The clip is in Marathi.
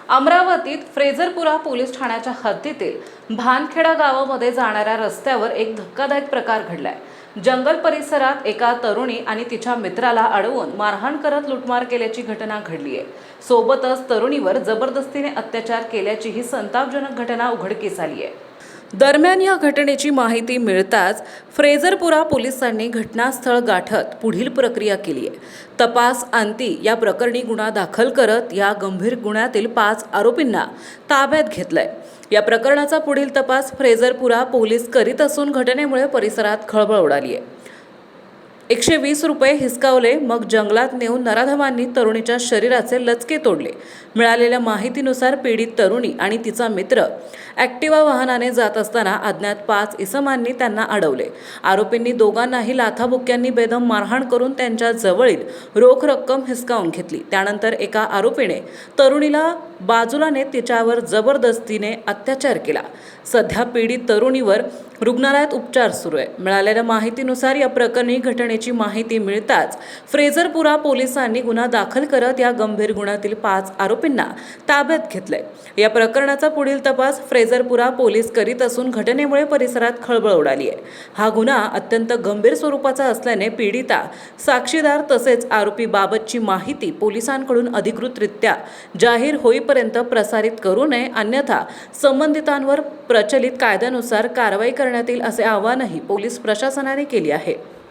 अमरावतीत फ्रेझरपुरा पोलीस ठाण्याच्या हद्दीतील भानखेडा गावामध्ये जाणाऱ्या रस्त्यावर एक धक्कादायक प्रकार घडलाय। जंगल परिसरात एका तरुणी आणि तिच्या मित्राला अडवून मारहाण करत लुटमार केल्याची घटना घडली आहे। सोबतच तरुणीवर जबरदस्तीने अत्याचार केल्याची ही संतापजनक घटना उघडकीस आली आहे। दरम्यान या घटनेची माहिती मिळताच फ्रेझरपुरा पोलिसांनी घटनास्थळ गाठत पुढील प्रक्रिया केली आहे। तपास अंती या प्रकरणी गुन्हा दाखल करत या गंभीर गुन्ह्यातील 5 आरोपींना ताब्यात घेतलंय। या प्रकरणाचा पुढील तपास फ्रेझरपुरा पोलीस करीत असून घटनेमुळे परिसरात खळबळ उडाली आहे। 120 रुपये हिसकावले, मग जंगलात नेऊन नराधमांनी तरुणीच्या शरीराचे लचके तोडले। मिळालेल्या माहितीनुसार पीडित तरुणी आणि तिचा मित्र ॲक्टिवा वाहनाने जात असताना अज्ञात 5 इसमांनी त्यांना अडवले। आरोपींनी दोघांनाही लाथाबुक्क्यांनी बेदम मारहाण करून त्यांच्या जवळील रोख रक्कम हिसकावून घेतली। त्यानंतर एका आरोपीने तरुणीला बाजूला नेत तिच्यावर जबरदस्तीने अत्याचार केला। सध्या पीडित तरुणीवर रुग्णालयात उपचार सुरू आहे। मिळालेल्या माहितीनुसार या प्रकरणी घटनेची माहिती मिळताच फ्रेझरपुरा पोलिसांनी गुन्हा दाखल करत या गंभीर गुन्ह्यातील 5 आरोपींना ताब्यात घेतलंय। या प्रकरणाचा पुढील तपास फ्रेझरपुरा पोलीस करीत असून घटनेमुळे परिसरात खळबळ उडाली आहे। हा गुन्हा अत्यंत गंभीर स्वरूपाचा असल्याने पीडिता, साक्षीदार तसेच आरोपीबाबतची माहिती पोलिसांकडून अधिकृतरित्या जाहीर होईपर्यंत प्रसारित करू नये, अन्यथा संबंधितांवर प्रचलित कायद्यानुसार कारवाई करण्यात येईल असे आवाहनही पोलीस प्रशासनाने केले आहे।